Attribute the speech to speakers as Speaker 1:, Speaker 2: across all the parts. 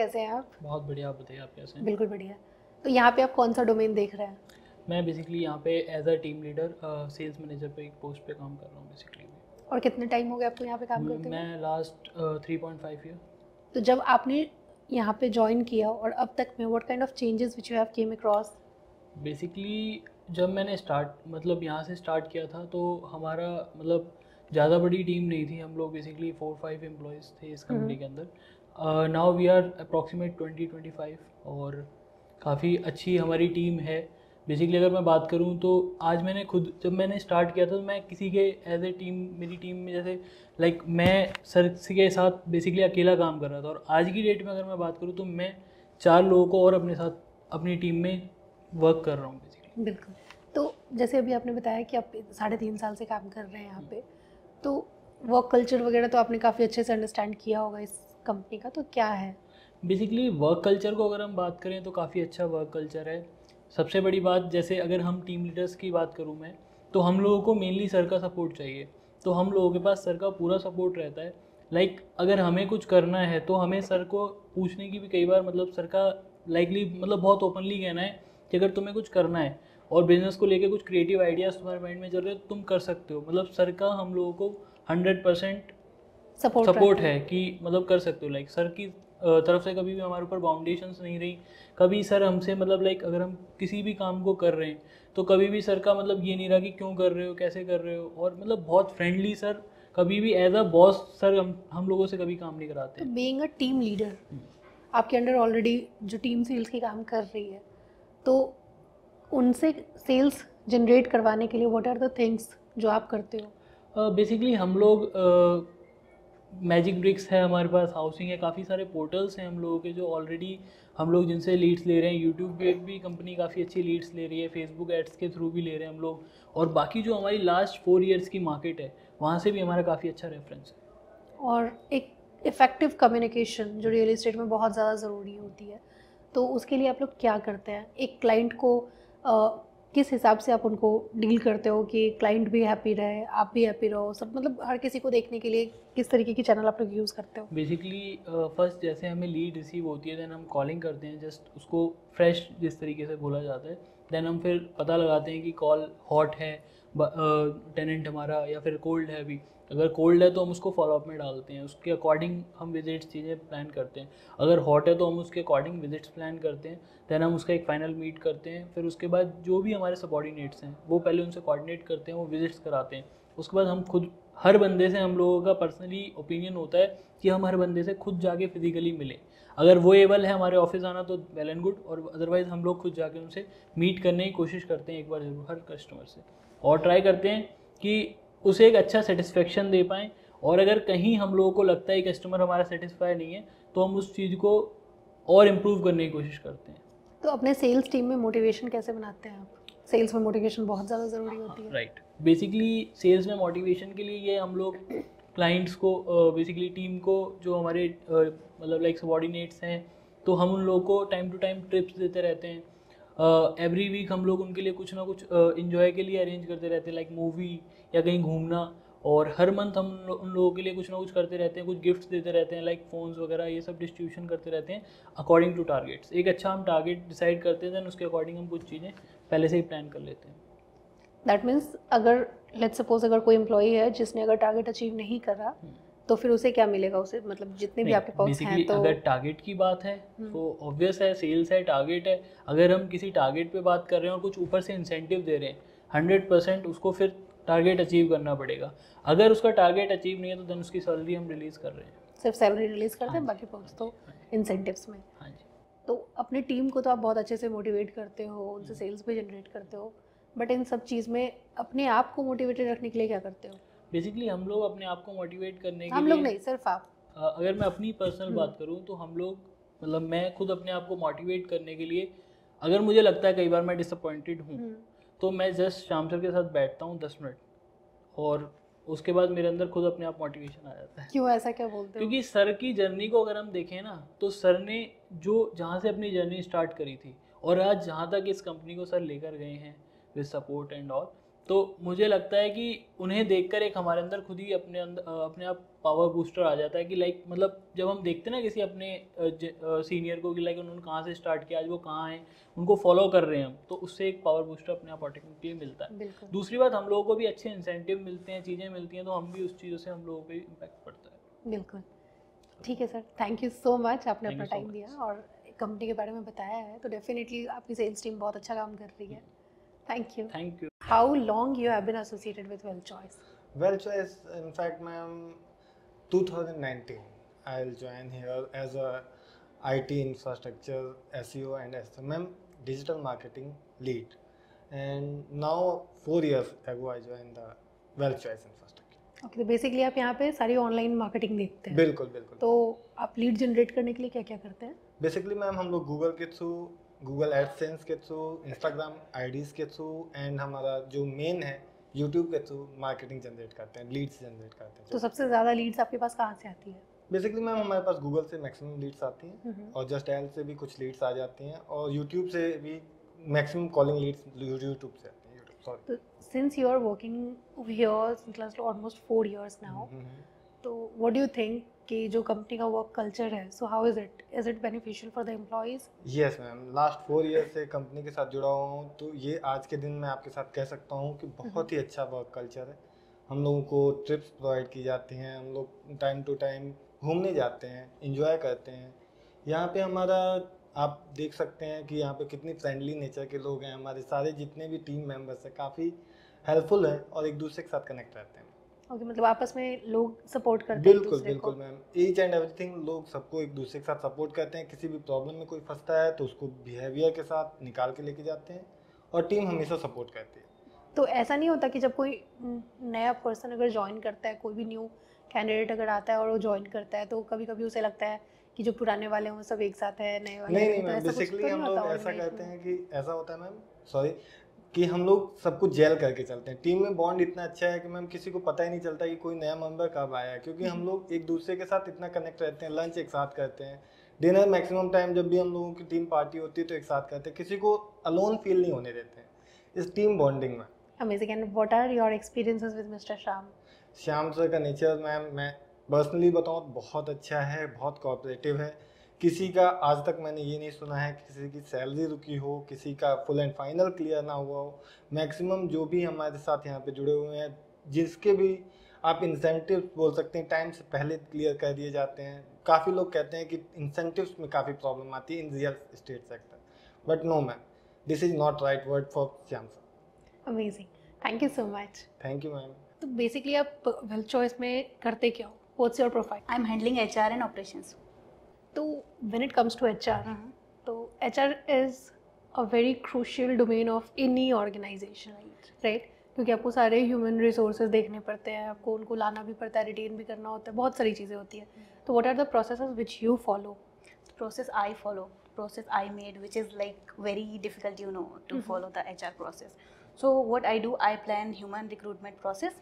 Speaker 1: कैसे हैं आप?
Speaker 2: बहुत बढ़िया। आप बताइए, आप कैसे हैं?
Speaker 1: बिल्कुल बढ़िया। तो यहाँ पे आप कौन सा डोमेन देख रहे हैं?
Speaker 2: मैं बेसिकली यहाँ पे as a team leader sales manager पे एक पोस्ट पे काम कर रहा हूँ बेसिकली।
Speaker 1: और कितने टाइम हो गया आपको यहाँ पे काम करते हुए?
Speaker 2: मैं लास्ट 3.5 ईयर।
Speaker 1: तो जब आपने यहाँ पे ज्वाइन किया और अब तक में what kind of changes which you have came across?
Speaker 2: Basically जब मैंने यहाँ से स्टार्ट किया था तो हमारा मतलब ज़्यादा बड़ी टीम नहीं थी। हम लोग बेसिकली 4-5 एम्प्लॉयज़ थे इस कंपनी के अंदर। नाउ वी आर अप्रॉक्सीमेट 20-25 और काफ़ी अच्छी हमारी टीम है। बेसिकली अगर मैं बात करूँ तो आज जब मैंने स्टार्ट किया था तो मैं किसी के एज ए टीम मेरी टीम में जैसे मैं सर के साथ बेसिकली अकेला काम कर रहा था, और आज की डेट में अगर मैं बात करूँ तो मैं 4 लोगों को और अपने साथ अपनी टीम में वर्क कर रहा हूँ बेसिकली।
Speaker 1: बिल्कुल। तो जैसे अभी आपने बताया कि आप 3.5 साल से काम कर रहे हैं यहाँ पे, तो वर्क कल्चर वगैरह तो आपने काफ़ी अच्छे से अंडरस्टैंड किया होगा इस कंपनी का, तो क्या है?
Speaker 2: बेसिकली वर्क कल्चर को अगर हम बात करें तो काफ़ी अच्छा वर्क कल्चर है। सबसे बड़ी बात, जैसे अगर हम टीम लीडर्स की बात करूँ मैं, तो हम लोगों को मेनली सर का सपोर्ट चाहिए। तो हम लोगों के पास सर का पूरा सपोर्ट रहता है। अगर हमें कुछ करना है तो हमें सर को पूछने की भी कई बार सर का बहुत ओपनली कहना है कि अगर तुम्हें कुछ करना है और बिजनेस को लेके कुछ क्रिएटिव आइडियाज़ तुम्हारे माइंड में चल रहे हैं तो तुम कर सकते हो। सर का हम लोगों को 100% सपोर्ट है कि कर सकते हो। सर की तरफ से कभी भी हमारे ऊपर बाउंडेशंस नहीं रही। कभी सर हमसे अगर हम किसी भी काम को कर रहे हैं तो कभी भी सर का ये नहीं रहा कि क्यों कर रहे हो, कैसे कर रहे हो, और बहुत फ्रेंडली सर। कभी भी एज अ बॉस सर हम लोगों से कभी काम नहीं कराते
Speaker 1: तो
Speaker 2: हैं।
Speaker 1: बीइंग अ टीम लीडर, आपके अंडर ऑलरेडी जो टीम सेल्स की काम कर रही है, तो उनसे सेल्स जनरेट करवाने के लिए व्हाट आर द थिंग्स जो आप करते हो?
Speaker 2: बेसिकली हम लोग मैजिक ब्रिक्स है, हमारे पास हाउसिंग है, काफ़ी सारे पोर्टल्स हैं हम लोगों के जो ऑलरेडी हम लोग जिनसे लीड्स ले रहे हैं। यूट्यूब पे भी कंपनी काफ़ी अच्छी लीड्स ले रही है, फेसबुक एड्स के थ्रू भी ले रहे हैं हम लोग, और बाकी जो हमारी लास्ट 4 ईयर्स की मार्केट है वहाँ से भी हमारा काफ़ी अच्छा रेफरेंस है।
Speaker 1: और एक इफ़ेक्टिव कम्युनिकेशन जो रियल एस्टेट में बहुत ज़्यादा ज़रूरी होती है, तो उसके लिए आप लोग क्या करते हैं? एक क्लाइंट को किस हिसाब से आप उनको डील करते हो कि क्लाइंट भी हैप्पी रहे, आप भी हैप्पी रहो, सब हर किसी को देखने के लिए किस तरीके की चैनल आप लोग यूज़ करते हो?
Speaker 2: बेसिकली फर्स्ट जैसे हमें लीड रिसीव होती है देन हम कॉलिंग करते हैं, जस्ट उसको फ्रेश जिस तरीके से बोला जाता है। देन हम फिर पता लगाते हैं कि कॉल हॉट है टेनेंट हमारा, या फिर कोल्ड है। अभी अगर कोल्ड है तो हम उसको फॉलोअप में डालते हैं, उसके अकॉर्डिंग हम विजिट्स चीज़ें प्लान करते हैं। अगर हॉट है तो हम उसके अकॉर्डिंग विजिट्स प्लान करते हैं। देन हम उसका एक फ़ाइनल मीट करते हैं। फिर उसके बाद जो भी हमारे सबॉर्डिनेट्स हैं वो पहले उनसे कोऑर्डिनेट करते हैं, वो विजिट्स कराते हैं। उसके बाद हम खुद हर बंदे से हम लोगों का पर्सनली ओपिनियन होता है कि हम हर बंदे से खुद जाके फिजिकली मिलें। अगर वो एबल है हमारे ऑफिस आना तो वेल एंड गुड, और अदरवाइज़ हम लोग खुद जाके उनसे मीट करने की कोशिश करते हैं एक बार ज़रूर हर कस्टमर से, और ट्राई करते हैं कि उसे एक अच्छा सेटिस्फेक्शन दे पाएँ। और अगर कहीं हम लोगों को लगता है कस्टमर हमारा सेटिस्फाई नहीं है तो हम उस चीज़ को और इम्प्रूव करने की कोशिश करते हैं।
Speaker 1: तो अपने सेल्स टीम में मोटिवेशन कैसे बनाते हैं आप? सेल्स में मोटिवेशन बहुत ज़्यादा ज़रूरी होती है।
Speaker 2: राइट। बेसिकली सेल्स में मोटिवेशन के लिए ये हम लोग क्लाइंट्स को बेसिकली टीम को जो हमारे सबॉर्डिनेट्स हैं, तो हम उन लोगों को टाइम टू टाइम ट्रिप्स देते रहते हैं। एवरी वीक हम लोग उनके लिए कुछ ना कुछ इन्जॉय के लिए अरेंज करते रहते हैं, लाइक मूवी या कहीं घूमना। और हर मंथ हम उन लोगों के लिए कुछ ना कुछ करते रहते हैं, कुछ गिफ्ट्स देते रहते हैं, लाइक फ़ोन्स वगैरह, ये सब डिस्ट्रीब्यूशन करते रहते हैं अकॉर्डिंग टू टारगेट्स। एक अच्छा हम टारगेट डिसाइड करते हैं, दैन उसके अकॉर्डिंग हम कुछ चीज़ें पहले से ही प्लान कर लेते हैं।
Speaker 1: दैट मीन्स अगर लेट्स सपोज अगर कोई एम्प्लॉई है जिसने अगर टारगेट अचीव नहीं करा, तो फिर उसे क्या मिलेगा? उसे जितने भी आपके पास हैं, तो
Speaker 2: अगर टारगेट की बात है तो ऑब्वियस है, सेल्स है, टारगेट है। अगर हम किसी टारगेट पे बात कर रहे हैं और कुछ ऊपर से इंसेंटिव दे रहे हैं, 100% उसको फिर टारगेट अचीव करना पड़ेगा। अगर उसका टारगेट अचीव नहीं है तो देन उसकी सैलरी हम रिलीज़ कर रहे हैं।
Speaker 1: सिर्फ सैलरी रिलीज करते हैं, बाकी पर्क्स तो इंसेंटिव्स में।
Speaker 2: हाँ जी।
Speaker 1: तो अपनी टीम को तो आप बहुत अच्छे से मोटिवेट करते हो, उनसे सेल्स भी जनरेट करते हो, बट इन सब चीज़ में अपने आप को मोटिवेटेड रखने के लिए क्या करते हो?
Speaker 2: बेसिकली हम लोग अपने आप को मोटिवेट करने के
Speaker 1: हम
Speaker 2: लिए
Speaker 1: लोग नहीं, सिर्फ आप।
Speaker 2: अगर मैं अपनी पर्सनल बात करूं तो हम लोग मैं खुद अपने आप को मोटिवेट करने के लिए, अगर मुझे लगता है कई बार मैं डिसअपॉइंटेड हूं, तो मैं जस्ट शाम सर के साथ बैठता हूं 10 मिनट, और उसके बाद मेरे अंदर खुद अपने आप मोटिवेशन आ जाता है।
Speaker 1: क्यों ऐसा क्या बोलते हो?
Speaker 2: क्योंकि सर की जर्नी को अगर हम देखें ना, तो सर ने जो जहाँ से अपनी जर्नी स्टार्ट करी थी और आज जहाँ तक इस कंपनी को सर लेकर गए हैं विद सपोर्ट एंड ऑल, तो मुझे लगता है कि उन्हें देखकर एक हमारे अंदर खुद ही अपने आप पावर बूस्टर आ जाता है कि लाइक मतलब जब हम देखते हैं ना किसी अपने सीनियर को कि लाइक उन्होंने कहाँ से स्टार्ट किया, आज वो कहाँ हैं, उनको फॉलो कर रहे हैं हम, तो उससे एक पावर बूस्टर अपने आप ऑटोमेटिकली मिलता है। दूसरी बात, हम लोगों को भी अच्छे इंसेंटिव मिलते हैं, चीज़ें मिलती हैं, तो हम भी उस चीज़ों से हम लोगों पे इम्पैक्ट पड़ता है।
Speaker 1: बिल्कुल, ठीक है sir, thank you so much, आपने अपना टाइम दिया और कंपनी के बारे में बताया है। तो डेफिनेटली आपकी सेल्स टीम बहुत अच्छा काम कर रही है। Thank you. How long you have been associated with Well Choice?
Speaker 3: Well Choice, in fact ma'am, 2019 I'll join here as a IT infrastructure, SEO and SMM digital marketing lead, and now 4 years ago I joined the well choice infrastructure.
Speaker 1: Okay, तो basically आप यहाँ पे सारी online marketing देखते हैं?
Speaker 3: बिल्कुल।
Speaker 1: तो आप लीड जनरेट करने के लिए क्या क्या करते हैं?
Speaker 3: बेसिकली मैम हम लोग गूगल के थ्रू, गूगल एडसेंस के थ्रू, इंस्टाग्राम आईडीज़ के थ्रू एंड हमारा जो मेन है यूट्यूब के थ्रू मार्केटिंग जनरेट करते हैं, लीड्स जनरेट करते हैं।
Speaker 1: तो सबसे ज़्यादा लीड्स आपके पास कहाँ से आती है?
Speaker 3: बेसिकली मैम हमारे पास गूगल से मैक्सिमम लीड्स आती हैं और जस्ट एल से भी कुछ लीड्स आ जाती हैं और यूट्यूब से भी मैक्सिमम कॉलिंग लीड्स यूट्यूब से आती हैं।
Speaker 1: तो since you are working here since almost 4 years now, तो व्हाट डू यू थिंक कि जो कंपनी का वर्क कल्चर है, so how is it beneficial for the employees?
Speaker 3: Yes ma'am, last 4 years से कंपनी के साथ जुड़ा हुआ हूँ, तो ये आज के दिन मैं आपके साथ कह सकता हूँ कि बहुत ही अच्छा वर्क कल्चर है। हम लोगों को ट्रिप्स प्रोवाइड की जाती हैं, हम लोग टाइम टू टाइम घूमने जाते हैं, इंजॉय करते हैं। यहाँ पे हमारा आप देख सकते हैं कि यहाँ पे कितनी फ्रेंडली नेचर के लोग हैं। हमारे सारे जितने भी टीम मेंबर्स हैं काफ़ी हेल्पफुल हैं और एक दूसरे के साथ कनेक्ट रहते हैं।
Speaker 1: ओके, मतलब आपस में लोग सपोर्ट करते हैं?
Speaker 3: बिल्कुल मैम, ईच एंड एवरीथिंग, लोग सबको एक दूसरे के साथ सपोर्ट करते हैं। किसी भी प्रॉब्लम में कोई फंसता है तो उसको बिहेवियर के साथ निकाल के लेके जाते हैं और टीम हमेशा सपोर्ट करती है।
Speaker 1: तो ऐसा नहीं होता कि जब कोई नया पर्सन अगर ज्वाइन करता है, कोई भी न्यू कैंडिडेट अगर आता है और वो ज्वाइन करता है, तो कभी कभी उसे लगता है कि जो पुराने वाले हैं वो सब एक साथ है, नए वाले
Speaker 3: नहीं मैम, बेसिकली हम लोग ऐसा करते हैं कि ऐसा होता है मैम, सॉरी, कि हम लोग सब कुछ जेल करके चलते हैं। टीम में बॉन्ड इतना अच्छा है कि मैम किसी को पता ही नहीं चलता कि कोई नया मेंबर कब आया है, क्योंकि हम लोग एक दूसरे के साथ इतना कनेक्ट रहते हैं। लंच एक साथ करते हैं, डिनर मैक्सिमम टाइम जब भी हम लोगों की टीम पार्टी होती है तो एक साथ करते हैं, किसी को अलोन फील नहीं होने देते हैं इस टीम बॉन्डिंग में।
Speaker 1: Amazing. And what are your experiences with mister
Speaker 3: Shyam sir का नेचर मैम, मैं पर्सनली बताऊँ तो बहुत अच्छा है, बहुत कोऑपरेटिव है। किसी का आज तक मैंने ये नहीं सुना है किसी की सैलरी रुकी हो, किसी का फुल एंड फाइनल क्लियर ना हुआ हो। मैक्सिमम जो भी हमारे साथ यहाँ पे जुड़े हुए हैं, जिसके भी आप इंसेंटिव बोल सकते हैं, टाइम से पहले क्लियर कर दिए जाते हैं। काफ़ी लोग कहते हैं कि इंसेंटिव्स में काफ़ी प्रॉब्लम आती है in real estate sector, but no ma'am, this is not right word for Shyam sir.
Speaker 1: Amazing, thank you so much.
Speaker 3: Thank you ma'am.
Speaker 1: तो बेसिकली आप वेल चॉइस में करते क्या हो? What's your profile?
Speaker 4: I am handling HR and operations.
Speaker 1: तो when it comes to HR, तो HR is a very crucial domain of any organisation, right? क्योंकि आपको सारे ह्यूमन रिसोर्सेज देखने पड़ते हैं, आपको उनको लाना भी पड़ता है, रिटेन भी करना होता है, बहुत सारी चीज़ें होती हैं। तो what are the processes which you follow?
Speaker 4: Process I follow, process I made, which is like very difficult, you know, to follow the HR process. So what I do, I plan human recruitment process,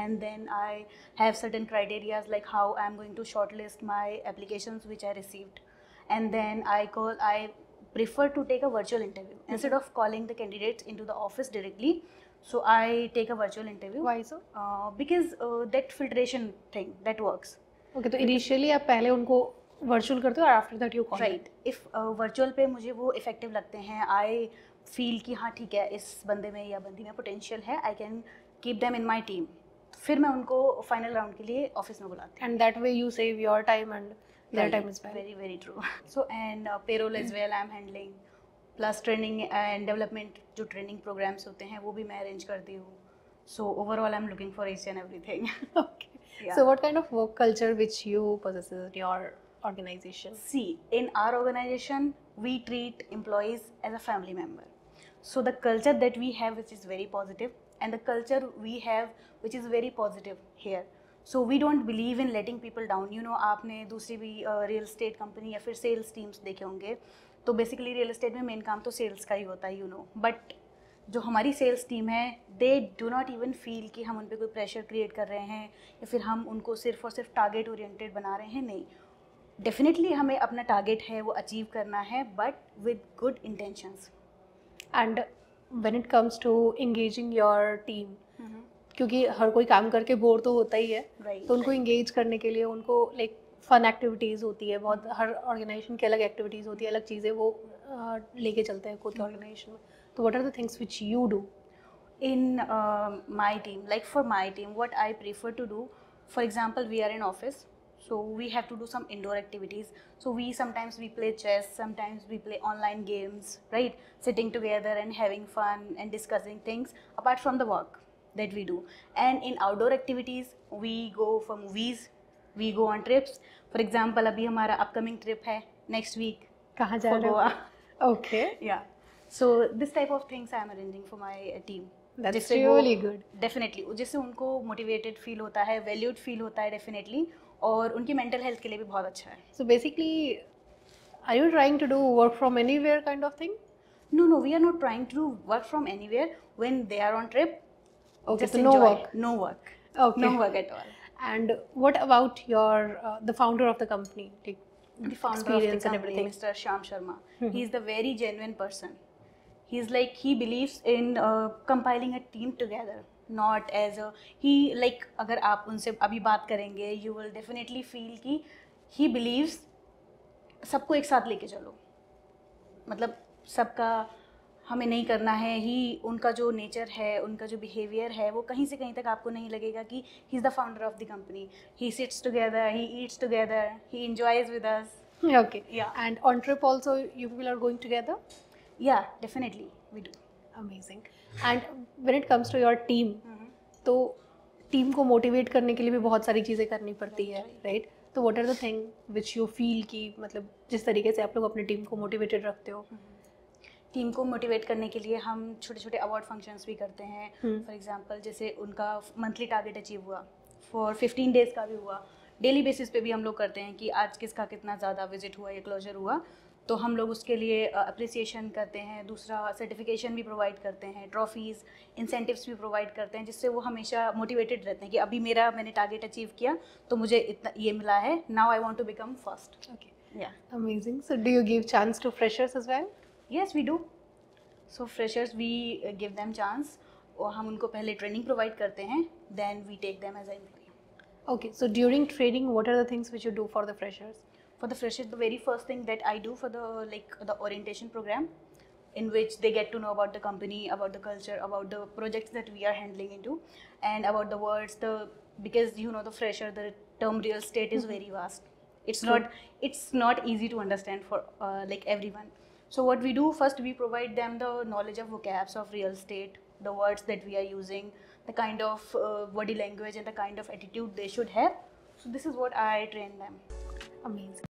Speaker 4: and then I have certain criteria like how I'm going to shortlist my applications which I received, and then I prefer to take a virtual interview instead of calling the candidates into the office directly. So I take a virtual interview.
Speaker 1: Why so?
Speaker 4: Because that filtration thing that works.
Speaker 1: Okay, तो initially आप पहले उनको virtual करते हो और after that you call?
Speaker 4: Right, if virtual पे मुझे वो इफेक्टिव लगते हैं, आई फील कि हाँ ठीक है, इस बंदे में या बंदी में पोटेंशियल है, I can keep them in my team, फिर मैं उनको फाइनल राउंड के लिए ऑफिस में बुलाती हूँ।
Speaker 1: And that way you save your time and their time is
Speaker 4: very very true. So and payroll as well I am handling, plus training and development, जो training programmes होते हैं वो भी मैं अरेंज करती हूँ। So overall I am looking for each and everything.
Speaker 1: Okay, so what kind of work culture which you possess in your organization?
Speaker 4: See, in our organization, we treat employees as a family member. So the culture that we have, which is very positive, and the culture we have, which is very positive here. So we don't believe in letting people down. You know, आपने दूसरी भी real estate company या फिर sales teams देखे होंगे, तो basically real estate में main काम तो sales का ही होता है, you know. But जो हमारी सेल्स टीम है, they do not even feel कि हम उन पर कोई प्रेशर क्रिएट कर रहे हैं या फिर हम उनको सिर्फ और सिर्फ टारगेट ओरिएंटेड बना रहे हैं। नहीं, डेफिनेटली हमें अपना टारगेट है वो अचीव करना है, but with good intentions.
Speaker 1: And when it comes to engaging your team, क्योंकि हर कोई काम करके बोर तो होता ही है,
Speaker 4: Right,
Speaker 1: तो उनको
Speaker 4: right.
Speaker 1: इंगेज करने के लिए उनको लाइक फन एक्टिविटीज़ होती है बहुत, हर ऑर्गेनाइजेशन की अलग एक्टिविटीज़ होती है, अलग चीज़ें वो लेके चलते हैं खुद के ऑर्गेनाइजेशन में. तो what are the things which you do?
Speaker 4: In my team, like for my team, what I prefer to do, for example, we are in office, so we have to do some indoor activities. So we sometimes we play chess, sometimes we play online games, right? Sitting together and having fun and discussing things apart from the work that we do. And in outdoor activities, we go for movies, we go on trips. For example, अभी हमारा upcoming trip है next week
Speaker 1: कहाँ जा
Speaker 4: for
Speaker 1: रहे हो?
Speaker 4: Goa.
Speaker 1: Okay,
Speaker 4: Yeah. So this type of things I am arranging for my team.
Speaker 1: That's
Speaker 4: जिससे वो
Speaker 1: really good.
Speaker 4: Definitely जिससे उनको मोटिवेटेड फील होता है, वैल्यूड फील होता है डेफिनेटली, और उनकी मेंटल हेल्थ के लिए भी बहुत अच्छा है.
Speaker 1: So basically, are you trying to do work from anywhere kind of thing?
Speaker 4: No, we are not trying to do work from anywhere. When they are on trip,
Speaker 1: Okay,
Speaker 4: just
Speaker 1: so no
Speaker 4: enjoy.
Speaker 1: work.
Speaker 4: No work.
Speaker 1: Okay.
Speaker 4: No work at all.
Speaker 1: And what about your the founder of the company? Like,
Speaker 4: The founder of the
Speaker 1: experience and
Speaker 4: company,
Speaker 1: everything.
Speaker 4: Mr. Shyam Sharma, he is the very genuine person. He's like, he believes in compiling a team together, not as a, he like, अगर आप उनसे अभी बात करेंगे, you will definitely feel कि he believes सबको एक साथ लेके चलो, मतलब सबका हमें नहीं करना है. ही उनका जो नेचर है, उनका जो बिहेवियर है, वो कहीं से कहीं तक आपको नहीं लगेगा कि he is the founder of the company. He sits together, he eats together, he enjoys with us.
Speaker 1: Okay.
Speaker 4: Yeah.
Speaker 1: And on trip also, you people are going together?
Speaker 4: Yeah, definitely we do.
Speaker 1: Amazing. And when it comes to your team, तो team को motivate करने के लिए भी बहुत सारी चीज़ें करनी पड़ती है, राइट? तो what are the thing which you feel कि मतलब जिस तरीके से आप लोग अपनी टीम को मोटिवेटेड रखते हो?
Speaker 4: टीम को मोटिवेट करने के लिए हम छोटे छोटे अवार्ड फंक्शंस भी करते हैं. फॉर एग्जांपल, जैसे उनका मंथली टारगेट अचीव हुआ, फॉर 15 डेज़ का भी हुआ, डेली बेसिस पे भी हम लोग करते हैं कि आज किसका कितना ज़्यादा विजिट हुआ या क्लोजर हुआ, तो हम लोग उसके लिए अप्रिसिएशन करते हैं. दूसरा, सर्टिफिकेशन भी प्रोवाइड करते हैं, ट्रॉफीज़, इंसेंटिव्स भी प्रोवाइड करते हैं, जिससे वो हमेशा मोटिवेटेड रहते हैं कि अभी मैंने टारगेट अचीव किया तो मुझे इतना ये मिला है, now I want to become first.
Speaker 1: Okay.
Speaker 4: या
Speaker 1: Amazing. So do you give chance to freshers as well?
Speaker 4: Yes, we do. So freshers, we give them chance, और हम उनको पहले ट्रेनिंग प्रोवाइड करते हैं, then we take them as an employee.
Speaker 1: Okay. So during training, what are the things which you do for the freshers?
Speaker 4: For the freshers, the very first thing that I do for the orientation program, in which they get to know about the company, about the culture, about the projects that we are handling into, and about the words. Because you know, the fresher, the term real estate is very vast. It's not easy to understand for like everyone. So what we do first, we provide them the knowledge of vocabs of real estate, the words that we are using, the kind of body language and the kind of attitude they should have. So this is what I train them.
Speaker 1: Amazing.